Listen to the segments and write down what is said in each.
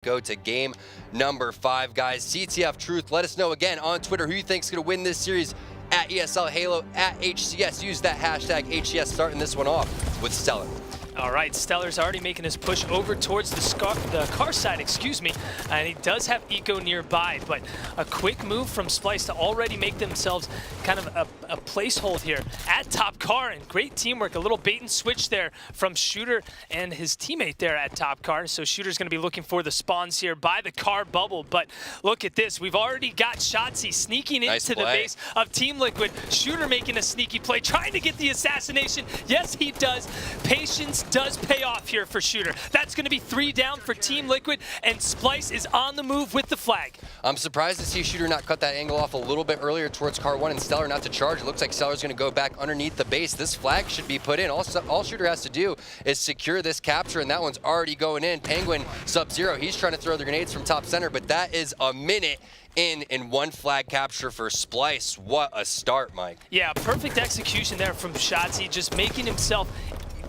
Go to game number 5, guys. CTF Truth, let us know again on Twitter who you think is going to win this series at ESL Halo, at HCS. Use that hashtag HCS starting this one off with Stellar. All right, Stellar's already making his push over towards the car side, and he does have Eco nearby, but a quick move from Splyce to already make themselves kind of a placehold here at top car, and great teamwork, a little bait and switch there from Shooter and his teammate there at top car. So Shooter's gonna be looking for the spawns here by the car bubble, but look at this, we've already got Shotzzy sneaking into the base of Team Liquid. Shooter making a sneaky play, trying to get the assassination. Yes, he does. Patience does pay off here for Shooter. That's going to be 3 down for Team Liquid, and Splyce is on the move with the flag. I'm surprised to see Shooter not cut that angle off a little bit earlier towards car 1 and Stellar not to charge. It looks like Stellar's going to go back underneath the base. This flag should be put in. All Shooter has to do is secure this capture, and that one's already going in. Penguin Sub-Zero, he's trying to throw the grenades from top center, but that is a minute in 1 flag capture for Splyce. What a start, Mike. Yeah, perfect execution there from Shotzzy, just making himself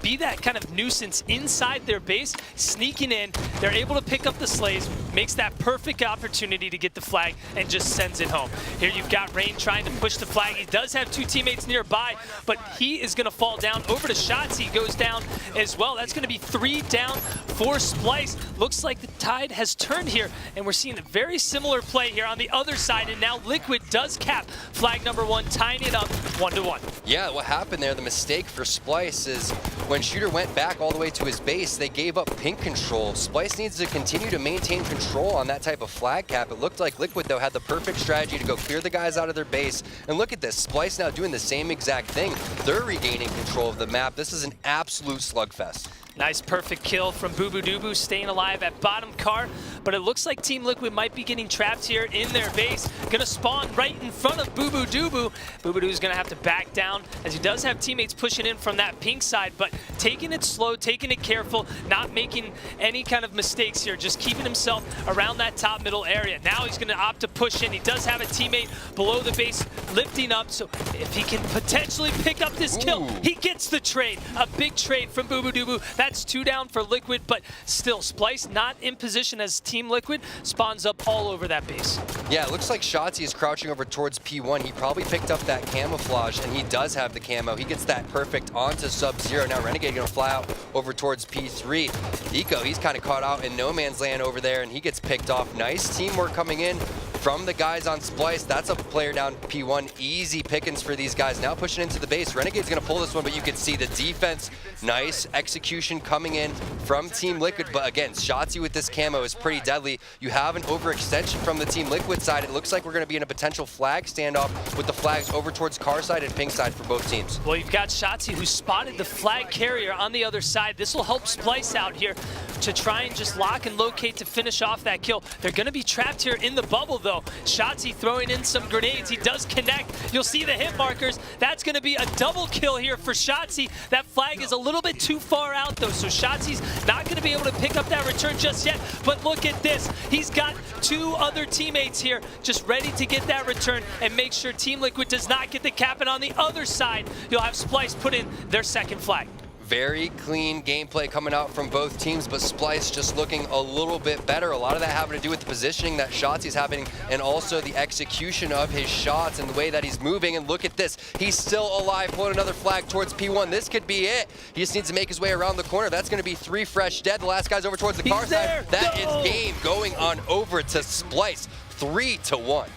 be that kind of nuisance inside their base, sneaking in. They're able to pick up the slays, makes that perfect opportunity to get the flag, and just sends it home. Here you've got Rain trying to push the flag. He does have 2 teammates nearby, but he is going to fall down. Over to Shotzzy, goes down as well. That's going to be 3 down for Splyce. Looks like the tide has turned here, and we're seeing a very similar play here on the other side, and now Liquid does cap flag number 1, tying it up 1-1. Yeah, what happened there, the mistake for Splyce is when Shooter went back all the way to his base, they gave up pink control. Splyce needs to continue to maintain control on that type of flag cap. It looked like Liquid, though, had the perfect strategy to go clear the guys out of their base. And look at this, Splyce now doing the same exact thing. They're regaining control of the map. This is an absolute slugfest. Nice perfect kill from Boo-Boo staying alive at bottom car, but it looks like Team Liquid might be getting trapped here in their base. Gonna spawn right in front of Boo-Boo. Boo-Boo's gonna have to back down, as he does have teammates pushing in from that pink side, but taking it slow, taking it careful, not making any kind of mistakes here, just keeping himself around that top middle area. Now he's gonna opt to push in. He does have a teammate below the base lifting up, so if he can potentially pick up this kill, he gets the trade. A big trade from Boo-Boo. That's 2 down for Liquid, but still, Splyce not in position as Team Liquid spawns up all over that base. Yeah, it looks like Shotzzy is crouching over towards P1. He probably picked up that camouflage, and he does have the camo. He gets that perfect onto Sub-Zero. Now Renegade gonna fly out over towards P3. Eco, he's kind of caught out in no man's land over there, and he gets picked off. Nice teamwork coming in from the guys on Splyce. That's a player down P1. Easy pickings for these guys. Now pushing into the base. Renegade's gonna pull this one, but you can see the defense. Nice execution coming in from Team Liquid. But again, Shotzzy with this camo is pretty deadly. You have an overextension from the Team Liquid side. It looks like we're gonna be in a potential flag standoff with the flags over towards car side and pink side for both teams. Well, you've got Shotzzy who spotted the flag carrier on the other side. This will help Splyce out here to try and just lock and locate to finish off that kill. They're gonna be trapped here in the bubble though. Shotzzy throwing in some grenades. He does connect. You'll see the hit markers. That's gonna be a double kill here for Shotzzy. That flag is a little bit too far out though, so Shotzzy's not gonna be able to pick up that return just yet, but look at this. He's got 2 other teammates here just ready to get that return and make sure Team Liquid does not get the cap, and on the other side, you'll have Splyce put in their 2nd flag. Very clean gameplay coming out from both teams, but Splyce just looking a little bit better. A lot of that having to do with the positioning that Shotzzy's having, and also the execution of his shots and the way that he's moving. And look at this, he's still alive, pulling another flag towards P1. This could be it. He just needs to make his way around the corner. That's going to be 3 fresh dead. The last guy's over towards the car side. That is game going on over to Splyce, 3-1.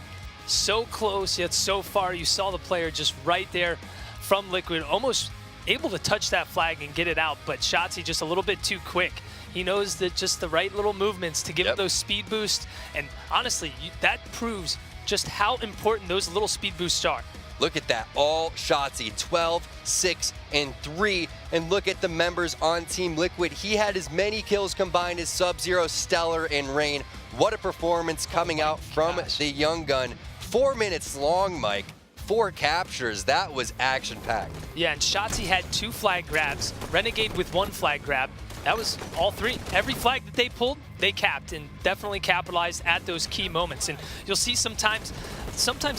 So close, yet so far. You saw the player just right there from Liquid, almost able to touch that flag and get it out, but Shotzzy just a little bit too quick. He knows that just the right little movements to give it those speed boosts, and honestly, that proves just how important those little speed boosts are. Look at that, all Shotzzy, 12, 6, and 3. And look at the members on Team Liquid. He had as many kills combined as Sub-Zero, Stellar, and Rain. What a performance coming out from the young gun. 4 minutes long, Mike. 4 captures. That was action-packed. Yeah, and Shotzzy had 2 flag grabs. Renegade with 1 flag grab. That was all 3. Every flag that they pulled, they capped, and definitely capitalized at those key moments. And you'll see sometimes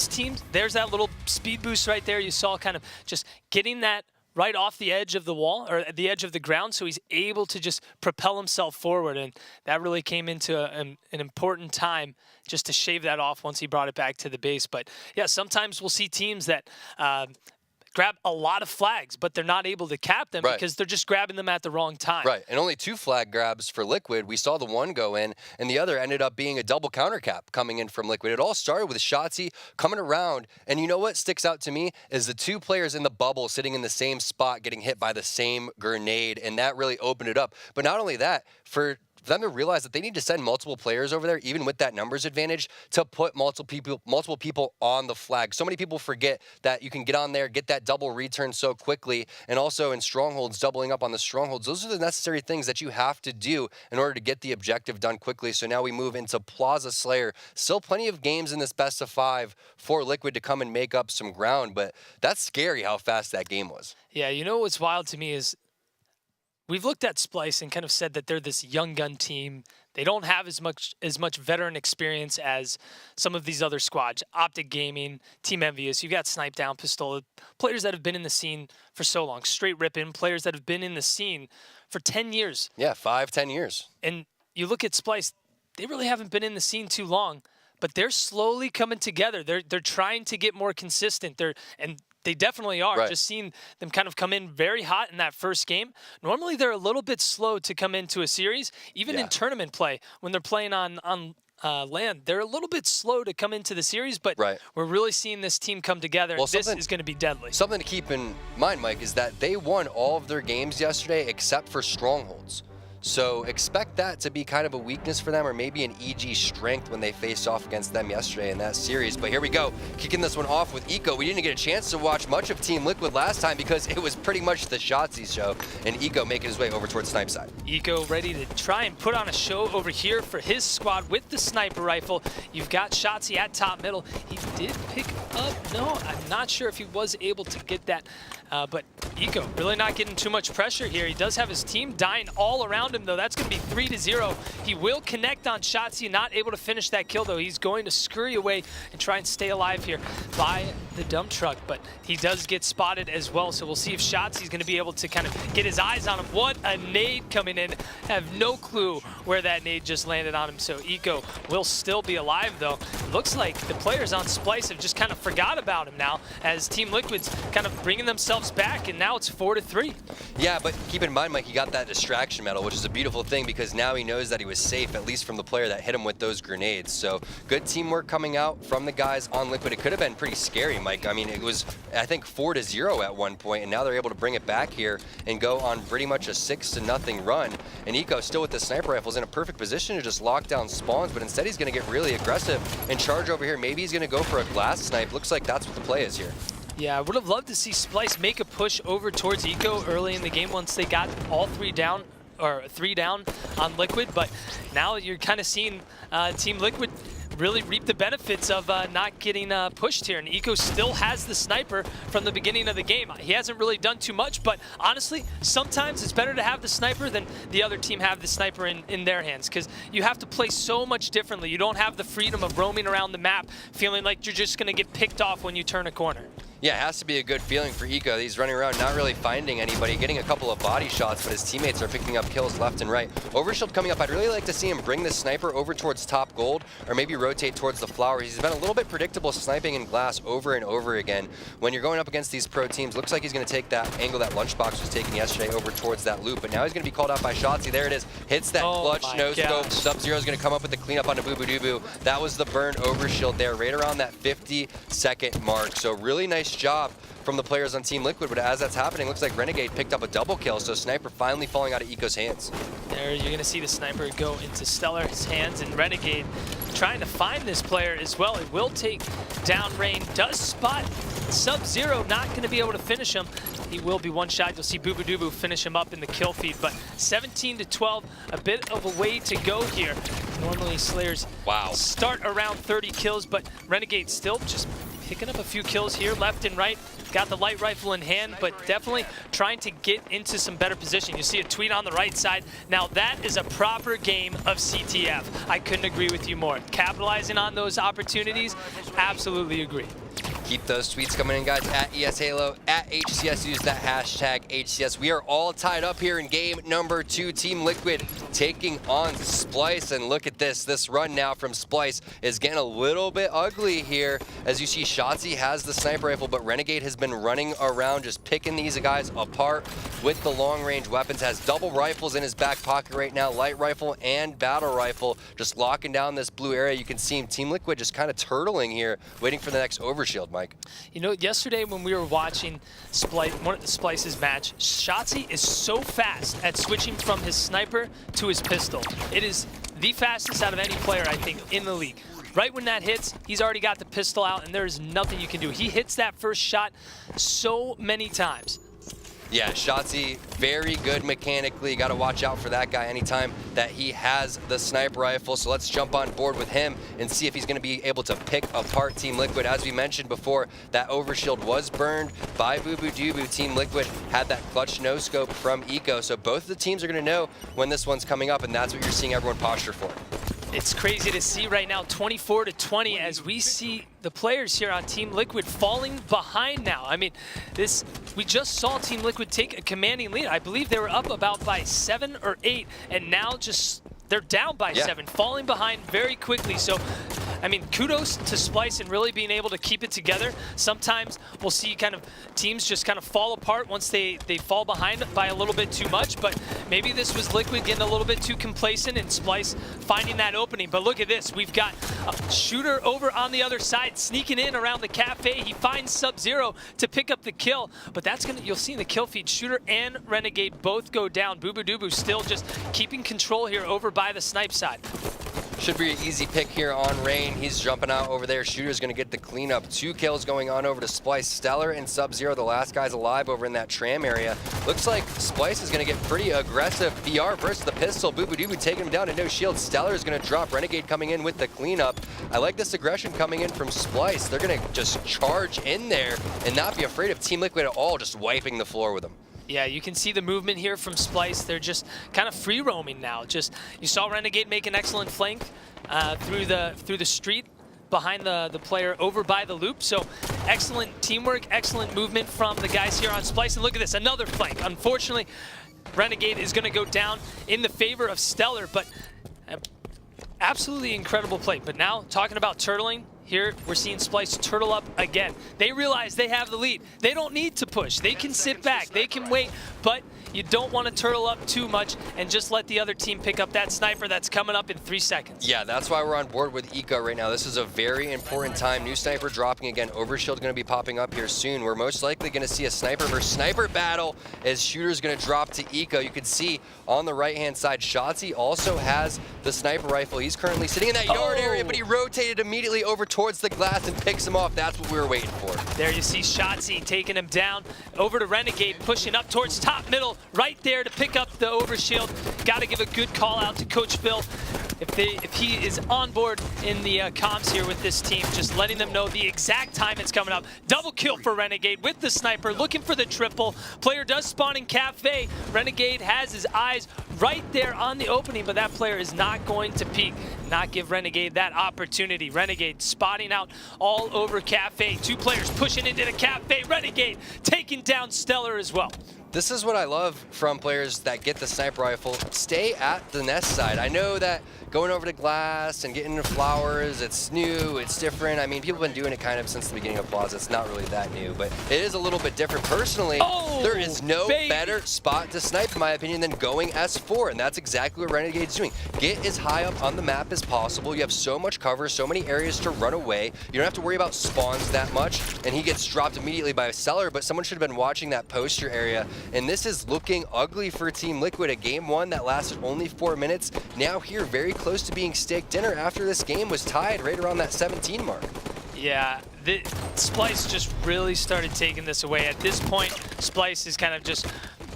teams, there's that little speed boost right there. You saw kind of just getting that right off the edge of the wall, or the edge of the ground, so he's able to just propel himself forward, and that really came into an important time just to shave that off once he brought it back to the base. But yeah, sometimes we'll see teams that grab a lot of flags, but they're not able to cap them because they're just grabbing them at the wrong time. Right, and only 2 flag grabs for Liquid. We saw the one go in, and the other ended up being a double counter cap coming in from Liquid. It all started with Shotzzy coming around, and you know what sticks out to me is the 2 players in the bubble sitting in the same spot getting hit by the same grenade, and that really opened it up. But not only that, for them to realize that they need to send multiple players over there, even with that numbers advantage, to put multiple people on the flag. So many people forget that you can get on there, get that double return so quickly, and also in strongholds, doubling up on the strongholds. Those are the necessary things that you have to do in order to get the objective done quickly. So now we move into Plaza Slayer. Still plenty of games in this best of 5 for Liquid to come and make up some ground, but that's scary how fast that game was. Yeah, you know what's wild to me is we've looked at Splyce and kind of said that they're this young gun team. They don't have as much veteran experience as some of these other squads. Optic Gaming, Team Envious, you got Snipe Down, Pistol, players that have been in the scene for so long. Straight Rippin', players that have been in the scene for 10 years. Yeah, 5-10 years. And you look at Splyce, they really haven't been in the scene too long, but they're slowly coming together. They're trying to get more consistent. They definitely are. Right. Just seeing them kind of come in very hot in that first game. Normally, they're a little bit slow to come into a series. Even in tournament play, when they're playing on land, they're a little bit slow to come into the series, but we're really seeing this team come together, and this is going to be deadly. Something to keep in mind, Mike, is that they won all of their games yesterday except for strongholds. So expect that to be kind of a weakness for them, or maybe an EG strength when they faced off against them yesterday in that series. But here we go, kicking this one off with Eco. We didn't get a chance to watch much of Team Liquid last time because it was pretty much the Shotzzy show, and Eco making his way over towards Snipe side. Eco ready to try and put on a show over here for his squad with the sniper rifle. You've got Shotzzy at top middle. He did pick up, no, I'm not sure if he was able to get that, but Eco really not getting too much pressure here. He does have his team dying all around him, though. That's going to be 3-0. He will connect on Shotzzy, not able to finish that kill, though. He's going to scurry away and try and stay alive here by the dump truck, but he does get spotted as well, so we'll see if Shotzzy's going to be able to kind of get his eyes on him. What a nade coming in. Have no clue where that nade just landed on him, so Eco will still be alive, though. Looks like the players on Splyce have just kind of forgot about him now, as Team Liquid's kind of bringing themselves back, and now it's 4-3. Yeah, but keep in mind, Mike, he got that distraction medal, which is a beautiful thing because now he knows that he was safe, at least from the player that hit him with those grenades. So good teamwork coming out from the guys on Liquid. It could have been pretty scary, Mike. I mean, it was, I think, 4-0 at one point, and now they're able to bring it back here and go on pretty much a 6-0 run. And Eco, still with the sniper rifles, in a perfect position to just lock down spawns, but instead he's going to get really aggressive and charge over here. Maybe he's going to go for a glass snipe. Looks like that's what the play is here. Yeah, I would have loved to see Splyce make a push over towards Eco early in the game once they got all 3 down, or 3 down on Liquid, but now you're kind of seeing Team Liquid really reap the benefits of not getting pushed here. And Eco still has the sniper from the beginning of the game. He hasn't really done too much, but honestly, sometimes it's better to have the sniper than the other team have the sniper in their hands, because you have to play so much differently. You don't have the freedom of roaming around the map, feeling like you're just going to get picked off when you turn a corner. Yeah, it has to be a good feeling for Eco. He's running around not really finding anybody, getting a couple of body shots, but his teammates are picking up kills left and right. Overshield coming up. I'd really like to see him bring the sniper over towards top gold, or maybe rotate towards the flowers. He's been a little bit predictable sniping in glass over and over again. When you're going up against these pro teams, looks like he's going to take that angle that Lunchbox was taking yesterday over towards that loop, but now he's going to be called out by Shotzzy. There it is. Hits that clutch no-scope. Sub-Zero is going to come up with the cleanup onto Boo Boo Doo Boo. That was the burn overshield there, right around that 50-second mark. So really nice job from the players on Team Liquid, but as that's happening, looks like Renegade picked up a double kill, so Sniper finally falling out of Eco's hands. There, you're gonna see the Sniper go into Stellar's hands, and Renegade trying to find this player as well. It will take down Rain, does spot Sub-Zero, not gonna be able to finish him. He will be one shot. You'll see Boo Boo Doo Boo finish him up in the kill feed, but 17-12, a bit of a way to go here. Normally Slayers start around 30 kills, but Renegade still just picking up a few kills here, left and right. Got the light rifle in hand, but definitely trying to get into some better position. You see a tweet on the right side. Now that is a proper game of CTF. I couldn't agree with you more. Capitalizing on those opportunities, absolutely agree. Keep those tweets coming in, guys, at ESHalo, at HCS. Use that hashtag HCS. We are all tied up here in game number 2. Team Liquid taking on Splyce. And look at this. This run now from Splyce is getting a little bit ugly here. As you see, Shotzzy has the sniper rifle, but Renegade has been running around just picking these guys apart with the long-range weapons. Has double rifles in his back pocket right now, light rifle and battle rifle, just locking down this blue area. You can see him, Team Liquid just kind of turtling here, waiting for the next overshield, Mike. You know, yesterday when we were watching Splyce's match, Shotzzy is so fast at switching from his sniper to his pistol. It is the fastest out of any player, I think, in the league. Right when that hits, he's already got the pistol out, and there is nothing you can do. He hits that first shot so many times. Yeah, Shotzzy, very good mechanically. Got to watch out for that guy anytime that he has the sniper rifle. So let's jump on board with him and see if he's going to be able to pick apart Team Liquid. As we mentioned before, that overshield was burned by Boo-Boo-Doo-Boo. Team Liquid had that clutch no-scope from Eco. So both of the teams are going to know when this one's coming up, and that's what you're seeing everyone posture for. It's crazy to see right now, 24-20, as we see the players here on Team Liquid falling behind now. I mean, we just saw Team Liquid take a commanding lead. I believe they were up about by 7 or 8, and now just they're down by 7, falling behind very quickly. So, I mean, kudos to Splyce and really being able to keep it together. Sometimes we'll see kind of teams just kind of fall apart once they fall behind by a little bit too much, but maybe this was Liquid getting a little bit too complacent and Splyce finding that opening. But look at this. We've got a Shooter over on the other side, sneaking in around the cafe. He finds Sub-Zero to pick up the kill, but that's gonna, you'll see in the kill feed, Shooter and Renegade both go down. Boo-Boo-Doo-Boo still just keeping control here over by the snipe side. Should be an easy pick here on Rain. He's jumping out over there. Shooter's going to get the cleanup. 2 kills going on over to Splyce. Stellar and Sub-Zero, the last guys alive over in that tram area. Looks like Splyce is going to get pretty aggressive. BR versus the pistol. Boo-Boo-Doo-Boo taking him down to no shield. Stellar is going to drop. Renegade coming in with the cleanup. I like this aggression coming in from Splyce. They're going to just charge in there and not be afraid of Team Liquid at all, just wiping the floor with them. Yeah, you can see the movement here from Splyce. They're just kind of free roaming now. You saw Renegade make an excellent flank through the street behind the player over by the loop. So excellent teamwork, excellent movement from the guys here on Splyce. And look at this, another flank. Unfortunately, Renegade is going to go down in the favor of Stellar, but absolutely incredible play. But now, talking about turtling, here we're seeing Splyce turtle up again. They realize they have the lead. They don't need to push. They can sit back. They can wait, but you don't want to turtle up too much and just let the other team pick up that sniper that's coming up in 3 seconds. Yeah, that's why we're on board with Eco right now. This is a very important time. New sniper dropping again. Overshield going to be popping up here soon. We're most likely going to see a sniper versus sniper battle as Shooter's going to drop to Eco. You can see on the right-hand side, Shotzzy also has the sniper rifle. He's currently sitting in that yard area, but he rotated immediately over towards the glass and picks him off. That's what we were waiting for. There you see Shotzzy taking him down. Over to Renegade, pushing up towards top middle, right there to pick up the overshield. Got to give a good call out to Coach Phil. If he is on board in the comms here with this team, just letting them know the exact time it's coming up. Double kill for Renegade with the sniper, looking for the triple. Player does spawn in cafe. Renegade has his eyes right there on the opening, but that player is not going to peek, not give Renegade that opportunity. Renegade spotting out all over cafe. 2 players pushing into the cafe. Renegade taking down Stellar as well. This is what I love from players that get the sniper rifle. Stay at the nest side. I know that going over to glass and getting into flowers, it's new, it's different. I mean, people have been doing it kind of since the beginning of Plaza. It's not really that new, but it is a little bit different. Personally, there is no better spot to snipe, in my opinion, than going S4, and that's exactly what Renegade's doing. Get as high up on the map as possible. You have so much cover, so many areas to run away. You don't have to worry about spawns that much, and he gets dropped immediately by a Stellar, but someone should have been watching that poster area. And this is looking ugly for Team Liquid. A game 1 that lasted only 4 minutes. Now here, very close to being steak dinner after this game was tied right around that 17 mark. Yeah, Splyce just really started taking this away. At this point, Splyce is kind of just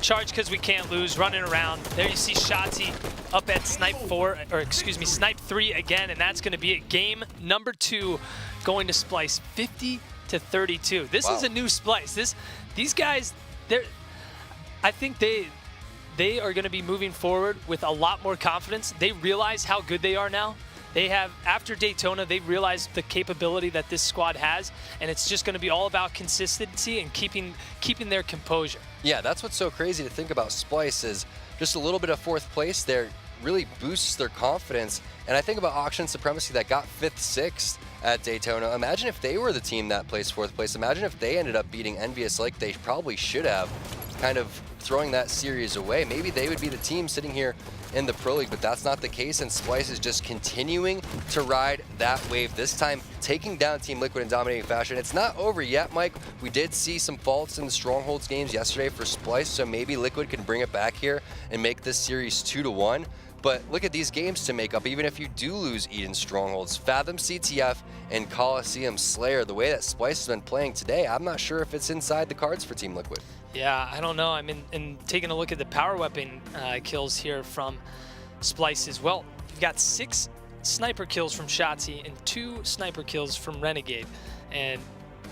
charged because we can't lose, running around. There you see Shotzzy up at snipe 3 again, and that's going to be it. Game number 2 going to Splyce, 50-32. This is a new Splyce. These guys, I think they are going to be moving forward with a lot more confidence. They realize how good they are now. they have, after Daytona, they realized the capability that this squad has, and it's just going to be all about consistency and keeping their composure. Yeah, that's what's so crazy to think about Splyce is just a little bit of fourth place there really boosts their confidence. And I think about Auction Supremacy that got 5th, 6th at Daytona. Imagine if they were the team that placed 4th place. Imagine if they ended up beating Envious like they probably should have, kind of throwing that series away. Maybe they would be the team sitting here in the Pro League, but that's not the case, and Splyce is just continuing to ride that wave, this time taking down Team Liquid in dominating fashion. It's not over yet, Mike. We did see some faults in the Strongholds games yesterday for Splyce, so maybe Liquid can bring it back here and make this series 2-1. But look at these games to make up, even if you do lose Eden Strongholds. Fathom CTF and Coliseum Slayer, the way that Splyce has been playing today, I'm not sure if it's inside the cards for Team Liquid. Yeah, I don't know. I mean, and taking a look at the power weapon kills here from Splyce as well. You've got 6 sniper kills from Shotzzy and 2 sniper kills from Renegade. And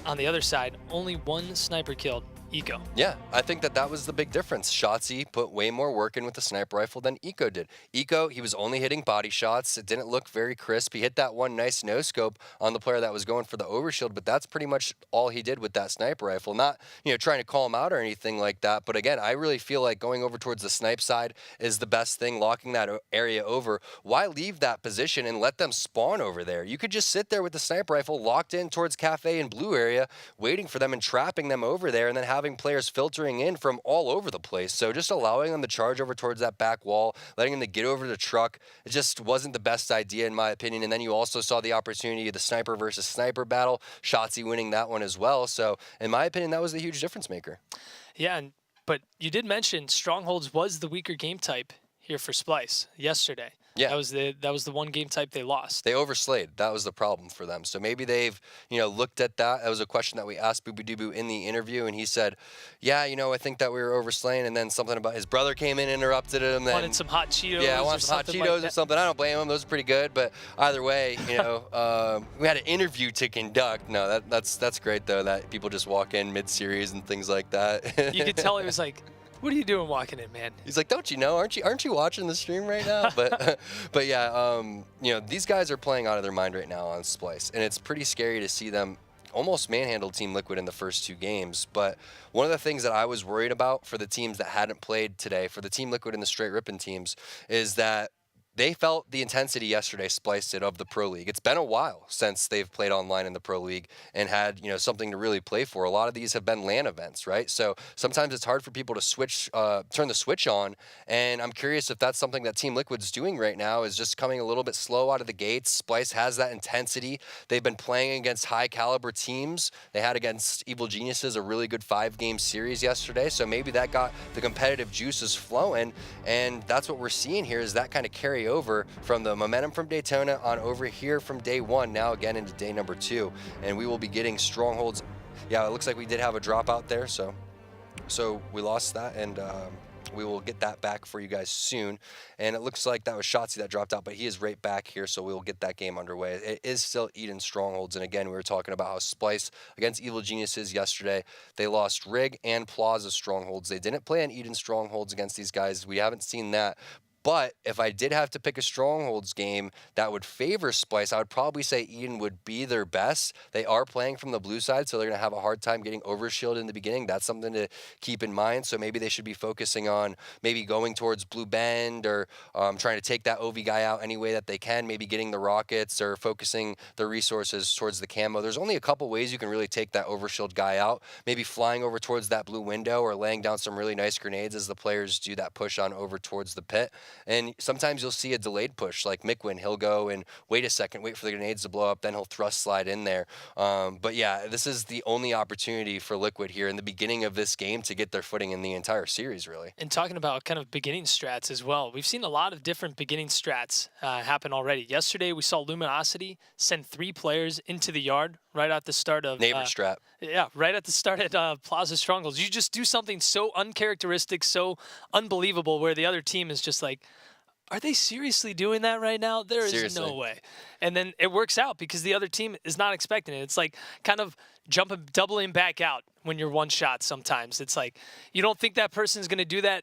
on the other side, only 1 sniper kill, Eco. Yeah, I think that was the big difference. Shotzzy put way more work in with the sniper rifle than Eco did. Eco, he was only hitting body shots. It didn't look very crisp. He hit that one nice no-scope on the player that was going for the overshield, but that's pretty much all he did with that sniper rifle. Not, trying to call him out or anything like that, but again, I really feel like going over towards the snipe side is the best thing, locking that area over. Why leave that position and let them spawn over there? You could just sit there with the sniper rifle locked in towards Cafe and Blue area, waiting for them and trapping them over there, and then having players filtering in from all over the place. So just allowing them to charge over towards that back wall, letting them to get over the truck, it just wasn't the best idea in my opinion. And then you also saw the opportunity of the sniper versus sniper battle, Shotzzy winning that one as well. So in my opinion, that was the huge difference maker. Yeah, but you did mention Strongholds was the weaker game type here for Splyce yesterday. Yeah, that was the one game type they lost. They overslayed. That was the problem for them. So maybe they've looked at that. That was a question that we asked Boo Boo Doo in the interview, and he said, "Yeah, I think that we were overslaying." And then something about his brother came in, interrupted him. Then wanted some hot Cheetos. Yeah, wanted some hot Cheetos or something. I don't blame him. Those are pretty good. But either way, we had an interview to conduct. No, that's great though. That people just walk in mid-series and things like that. You could tell he was like, "What are you doing walking in, man?" He's like, "Don't you know? Aren't you watching the stream right now?" But but yeah, these guys are playing out of their mind right now on Splyce, and it's pretty scary to see them almost manhandle Team Liquid in the first 2 games. But one of the things that I was worried about for the teams that hadn't played today, for the Team Liquid and the Straight Rippin' teams, is that they felt the intensity yesterday, Splyce did, of the Pro League. It's been a while since they've played online in the Pro League and had, something to really play for. A lot of these have been LAN events, right? So sometimes it's hard for people to switch, turn the switch on. And I'm curious if that's something that Team Liquid's doing right now, is just coming a little bit slow out of the gates. Splyce has that intensity. They've been playing against high caliber teams. They had against Evil Geniuses a really good 5-game series yesterday. So maybe that got the competitive juices flowing. And that's what we're seeing here, is that kind of carry over from the momentum from Daytona on over here from day 1, now again into day number 2. And we will be getting Strongholds. Yeah, it looks like we did have a dropout there, so we lost that, and we will get that back for you guys soon. And it looks like that was Shotzzy that dropped out, but he is right back here, so we will get that game underway. It is still Eden Strongholds, and again, we were talking about how Splyce against Evil Geniuses yesterday, they lost Rig and Plaza Strongholds. They didn't play on Eden Strongholds against these guys. We haven't seen that. But if I did have to pick a Strongholds game that would favor Splyce, I would probably say Eden would be their best. They are playing from the blue side, so they're going to have a hard time getting overshield in the beginning. That's something to keep in mind. So maybe they should be focusing on maybe going towards Blue Bend, or trying to take that OV guy out any way that they can, maybe getting the rockets, or focusing their resources towards the camo. There's only a couple ways you can really take that overshield guy out. Maybe flying over towards that blue window, or laying down some really nice grenades as the players do that push on over towards the pit. And sometimes you'll see a delayed push, like Mikwin. He'll go and wait a second, wait for the grenades to blow up, then he'll thrust slide in there. But yeah, this is the only opportunity for Liquid here in the beginning of this game to get their footing in the entire series, really. And talking about kind of beginning strats as well, we've seen a lot of different beginning strats happen already. Yesterday, we saw Luminosity send 3 players into the yard right at the start of neighbor strat. Yeah, right at the start at Plaza Strongholds. You just do something so uncharacteristic, so unbelievable, where the other team is just like, are they seriously doing that right now? There is Seriously. no way. And then it works out because the other team is not expecting it. It's like kind of doubling back out when you're one shot sometimes. It's like you don't think that person's going to do that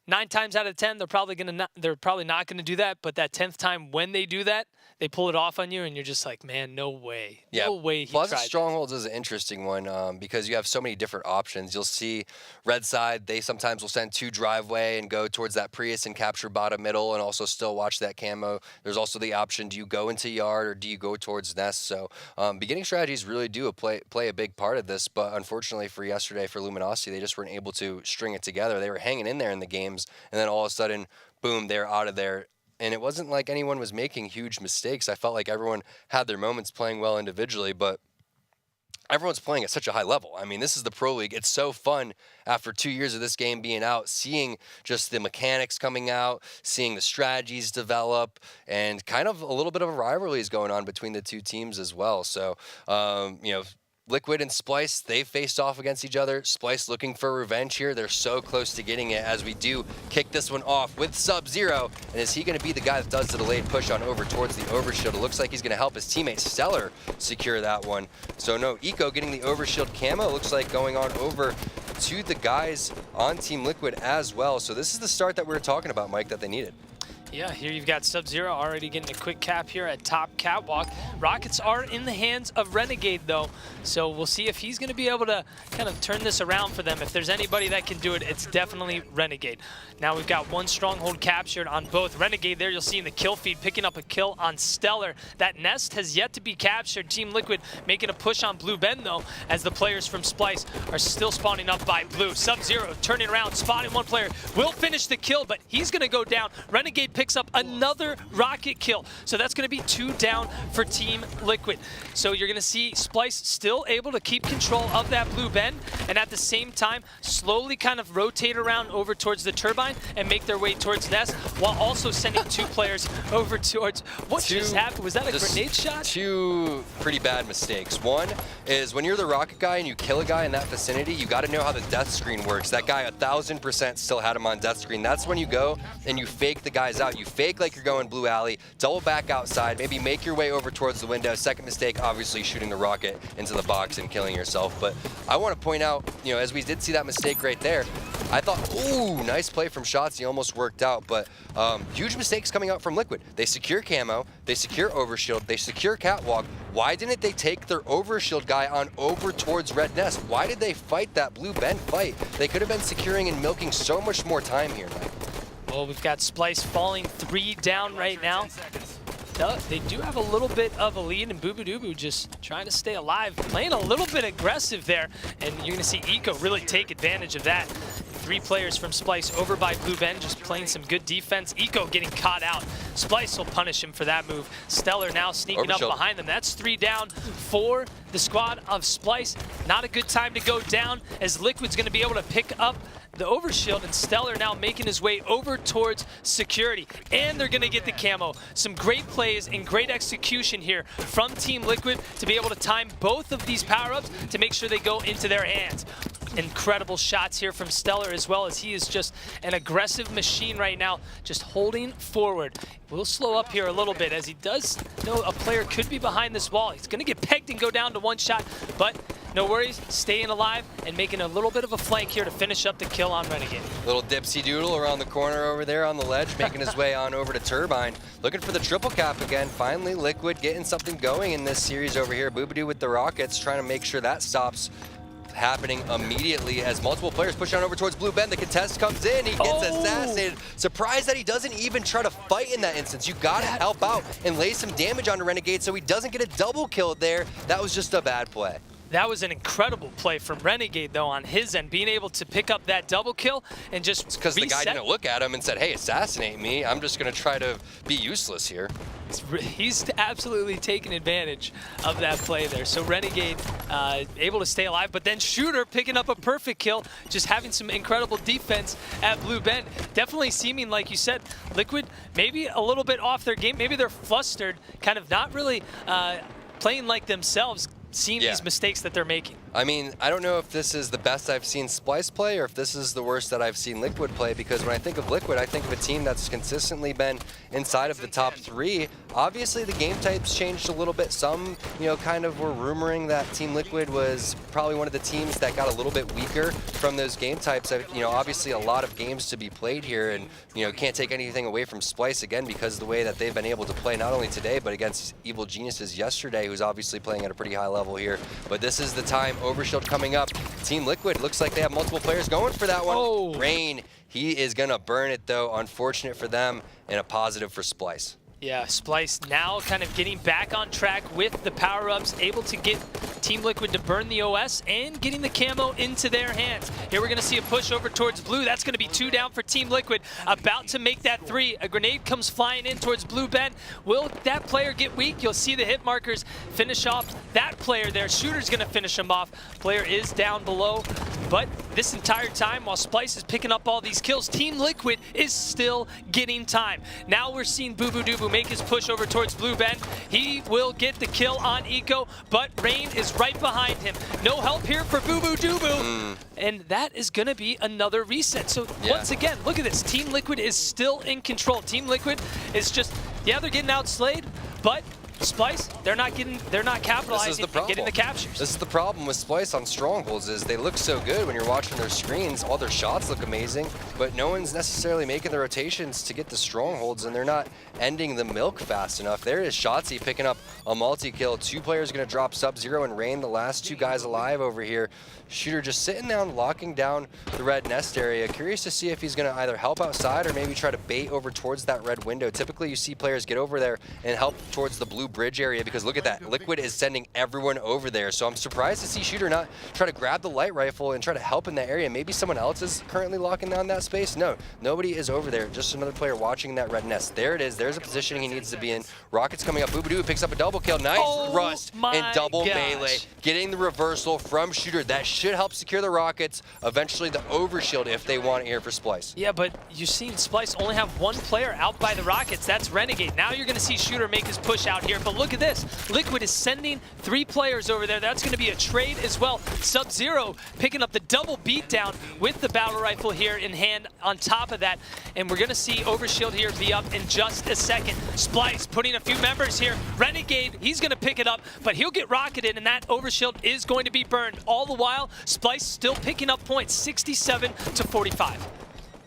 9 times out of 10, they're probably not gonna do that. But that 10th time when they do that, they pull it off on you, and you're just like, man, no way, no way. Plaza Strongholds is an interesting one because you have so many different options. You'll see red side, they sometimes will send 2 driveway and go towards that Prius and capture bottom middle, and also still watch that camo. There's also the option: do you go into yard or do you go towards nest? So beginning strategies really do play a big part of this. But unfortunately for yesterday, for Luminosity, they just weren't able to string it together. They were hanging in there in the games, and then all of a sudden, boom, they're out of there. And it wasn't like anyone was making huge mistakes. I felt like everyone had their moments playing well individually, but everyone's playing at such a high level. I mean, this is the Pro League. It's so fun after 2 years of this game being out, seeing just the mechanics coming out, seeing the strategies develop, and kind of a little bit of a rivalry is going on between the two teams as well. So, you know, Liquid and Splyce, they faced off against each other. Splyce looking for revenge here. They're so close to getting it as we do kick this one off with Sub-Zero. And is he going to be the guy that does the delayed push on over towards the overshield? It looks like he's going to help his teammate Stellar secure that one. So no, Eco getting the overshield camo. It looks like going on over to the guys on Team Liquid as well. So this is the start that we were talking about, Mike, that they needed. Yeah, here you've got Sub-Zero already getting a quick cap here at top catwalk. Rockets are in the hands of Renegade, though, so we'll see if he's going to be able to kind of turn this around for them. If there's anybody that can do it, it's definitely Renegade. Now we've got 1 stronghold captured on both. Renegade there, you'll see in the kill feed, picking up a kill on Stellar. That nest has yet to be captured. Team Liquid making a push on Blue Ben, though, as the players from Splyce are still spawning up by Blue. Sub-Zero turning around, spotting one player, will finish the kill, but he's going to go down. Renegade picks up another rocket kill. So that's going to be 2 down for Team Liquid. So you're going to see Splyce still able to keep control of that Blue Ben, and at the same time slowly kind of rotate around over towards the turbine and make their way towards nest, while also sending 2 players over towards what just happened. Was that a grenade shot? 2 pretty bad mistakes. One is when you're the rocket guy and you kill a guy in that vicinity, you got to know how the death screen works. That guy 1000% still had him on death screen. That's when you go and you fake the guys out. You fake like you're going blue alley, double back outside, maybe make your way over towards the window. Second mistake, obviously shooting the rocket into the box and killing yourself. But I want to point out, you know, as we did see that mistake right there, I thought, ooh, nice play from Shots. He almost worked out, but huge mistakes coming out from Liquid. They secure camo, they secure overshield, they secure catwalk. Why didn't they take their overshield guy on over towards Red Nest? Why did they fight that Blue Ben fight? They could have been securing and milking so much more time here, Mike. Well, we've got Splyce falling 3 down right now. They do have a little bit of a lead, and Boobadooboo just trying to stay alive, playing a little bit aggressive there, and you're going to see Eco really take advantage of that. 3 players from Splyce over by Blue Ben, just playing some good defense. Eco getting caught out. Splyce will punish him for that move. Stellar now sneaking up behind them. That's 3 down for the squad of Splyce. Not a good time to go down, as Liquid's going to be able to pick up the overshield, and Stellar now making his way over towards security, and they're going to get the camo. Some great plays and great execution here from Team Liquid to be able to time both of these power-ups to make sure they go into their hands. Incredible shots here from Stellar, as well as he is just an aggressive machine right now, just holding forward. We'll slow up here a little bit, as he does know a player could be behind this wall. He's going to get pegged and go down to 1 shot, but no worries, staying alive and making a little bit of a flank here to finish up the kill on Renegade. Little dipsy doodle around the corner over there on the ledge, making his way on over to Turbine. Looking for the triple cap again. Finally, Liquid getting something going in this series over here. Boobadoo with the Rockets, trying to make sure that stops happening immediately as multiple players push on over towards Blue Ben. The contest comes in, he gets assassinated. Surprised that he doesn't even try to fight in that instance. You gotta help out and lay some damage onto Renegade so he doesn't get a double kill there. That was just a bad play. That was an incredible play from Renegade, though, on his end, being able to pick up that double kill and just reset. Because the guy didn't look at him and said, hey, assassinate me. I'm just going to try to be useless here. He's absolutely taking advantage of that play there. So Renegade able to stay alive, but then Shooter picking up a perfect kill, just having some incredible defense at Blue Ben. Definitely seeming, like you said, Liquid maybe a little bit off their game. Maybe they're flustered, kind of not really playing like themselves, seeing these mistakes that they're making. I mean, I don't know if this is the best I've seen Splyce play or if this is the worst that I've seen Liquid play, because when I think of Liquid, I think of a team that's consistently been inside of the top 3. Obviously, the game types changed a little bit. Some, kind of were rumoring that Team Liquid was probably one of the teams that got a little bit weaker from those game types. Obviously a lot of games to be played here, and, can't take anything away from Splyce, again, because of the way that they've been able to play not only today, but against Evil Geniuses yesterday, who's obviously playing at a pretty high level here. But this is the time. Overshield coming up. Team Liquid looks like they have multiple players going for that one. Oh. Rain, he is going to burn it, though. Unfortunate for them and a positive for Splyce. Yeah, Splyce now kind of getting back on track with the power-ups, able to get Team Liquid to burn the OS and getting the camo into their hands. Here we're going to see a push over towards blue. That's going to be 2 down for Team Liquid, about to make that 3. A grenade comes flying in towards blue Ben. Will that player get weak? You'll see the hit markers finish off that player there. Shooter's going to finish him off. Player is down below, but this entire time while Splyce is picking up all these kills, Team Liquid is still getting time. Now we're seeing Boo Boo Doo make his push over towards blue Ben. He will get the kill on Eco, but Rain is right behind him. No help here for Boo Boo Doo Boo. And that is going to be another reset. So once again, look at this. Team Liquid is still in control. Team Liquid is just, they're getting outslayed, but Splyce, they're not capitalizing and getting the captures. This is the problem with Splyce on Strongholds, is they look so good when you're watching their screens. All their shots look amazing, but no one's necessarily making the rotations to get the Strongholds, and they're not ending the milk fast enough. There is Shotzi picking up a multi-kill. 2 players going to drop Sub-Zero and Rain, the last 2 guys alive over here. Shooter just sitting down, locking down the red nest area. Curious to see if he's going to either help outside or maybe try to bait over towards that red window. Typically, you see players get over there and help towards the blue bridge area, because look at that. Liquid is sending everyone over there. So I'm surprised to see Shooter not try to grab the light rifle and try to help in that area. Maybe someone else is currently locking down that space. No, nobody is over there. Just another player watching that red nest. There it is. There's a positioning he needs to be in. Rockets coming up. Boobadoo picks up a double kill. Nice rust and double melee. Getting the reversal from Shooter. That should help secure the Rockets. Eventually the overshield if they want it here for Splyce. Yeah, but you've seen Splyce only have 1 player out by the Rockets. That's Renegade. Now you're going to see Shooter make his push out here. But look at this. Liquid is sending 3 players over there. That's going to be a trade as well. Sub-Zero picking up the double beatdown with the battle rifle here in hand on top of that. And we're going to see overshield here be up in just a second. Splyce putting a few members here. Renegade, he's going to pick it up, but he'll get rocketed, and that overshield is going to be burned. All the while, Splyce still picking up points, 67 to 45.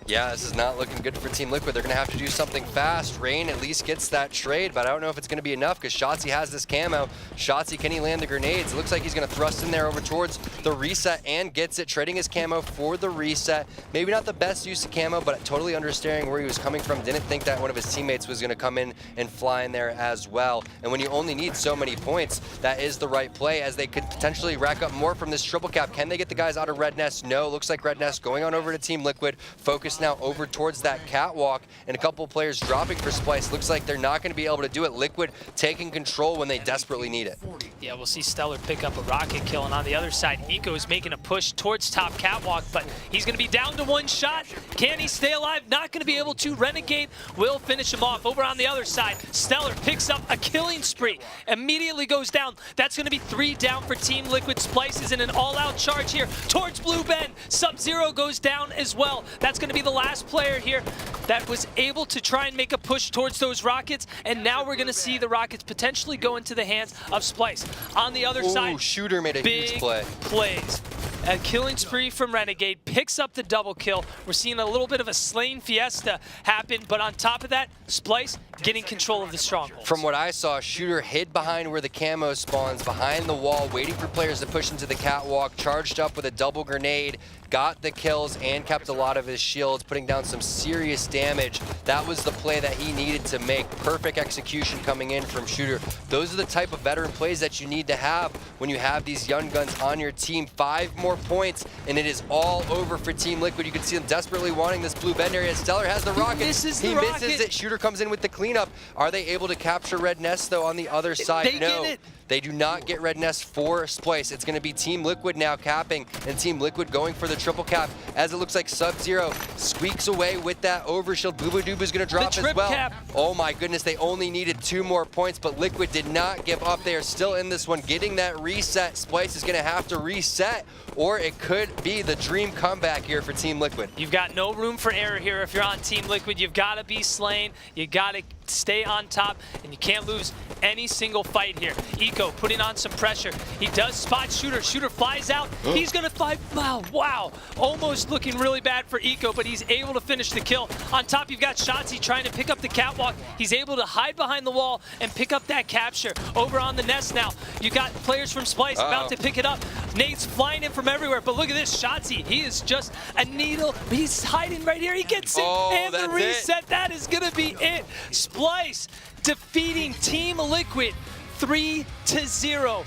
Yeah, this is not looking good for Team Liquid. They're going to have to do something fast. Rain at least gets that trade, but I don't know if it's going to be enough because Shotzi has this camo. Shotzi, can he land the grenades? It looks like he's going to thrust in there over towards the reset and gets it, trading his camo for the reset. Maybe not the best use of camo, but totally understanding where he was coming from. Didn't think that one of his teammates was going to come in and fly in there as well. And when you only need so many points, that is the right play, as they could potentially rack up more from this triple cap. Can they get the guys out of Red Nest? No, looks like Red Nest going on over to Team Liquid. Focus now over towards that catwalk, and a couple players dropping for Splyce. Looks like they're not going to be able to do it. Liquid taking control when they desperately need it. Yeah, we'll see Stellar pick up a rocket kill, and on the other side, Eco is making a push towards top catwalk, but he's going to be down to 1 shot. Can he stay alive? Not going to be able to. Renegade will finish him off. Over on the other side, Stellar picks up a killing spree, immediately goes down. That's going to be 3 down for Team Liquid. Splyce is in an all-out charge here towards Blue Ben. Sub-Zero goes down as well. That's going to be the last player here that was able to try and make a push towards those Rockets, and now we're going to see the Rockets potentially go into the hands of Splyce. On the other side, Shooter made a huge play. Plays. A killing spree from Renegade, picks up the double kill. We're seeing a little bit of a slain fiesta happen, but on top of that, Splyce getting control of the strongholds. From what I saw, Shooter hid behind where the camo spawns, behind the wall, waiting for players to push into the catwalk, charged up with a double grenade, got the kills and kept a lot of his shields, putting down some serious damage. That was the play that he needed to make. Perfect execution coming in from Shooter. Those are the type of veteran plays that you need to have when you have these young guns on your team. 5 more points, and it is all over for Team Liquid. You can see them desperately wanting this blue bend area. Stellar has the rocket. He misses it. Shooter comes in with the cleanup. Are they able to capture Red Nest, though, on the other side? No. They do not get Red Nest for Splyce. It's going to be Team Liquid now capping, and Team Liquid going for the triple cap as it looks like Sub-Zero squeaks away with that overshield. Booba-Dooba's going to drop as well. Cap. Oh my goodness, they only needed 2 more points, but Liquid did not give up. They are still in this one, getting that reset. Splyce is going to have to reset, or it could be the dream comeback here for Team Liquid. You've got no room for error here if you're on Team Liquid. You've got to be slain. You got to stay on top, and you can't lose any single fight here. Eco putting on some pressure. He does spot Shooter. Shooter flies out. He's going to fly. Wow. Almost looking really bad for Eco, but he's able to finish the kill. On top, you've got Shotzi trying to pick up the catwalk. He's able to hide behind the wall and pick up that capture. Over on the nest now, you got players from Splyce about to pick it up. Nate's flying in from everywhere, but look at this. Shotzi, he is just a needle. He's hiding right here. He gets it, and the reset. That is going to be it. Splyce defeating Team Liquid 3-0.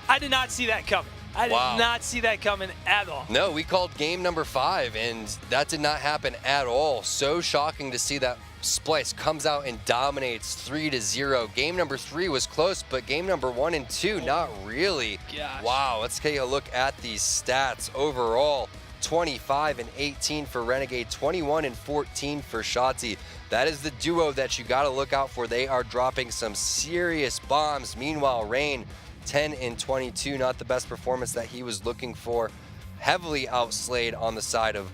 I did not see that coming. I did not see that coming at all. No, we called game number 5, and that did not happen at all. So shocking to see that Splyce comes out and dominates 3-0. Game number 3 was close, but game number 1 and 2, not really. Gosh. Wow, let's take a look at these stats overall. 25 and 18 for Renegade, 21 and 14 for Shotzi. That is the duo that you got to look out for. They are dropping some serious bombs. Meanwhile, Rain, 10 and 22, not the best performance that he was looking for. Heavily outslayed on the side of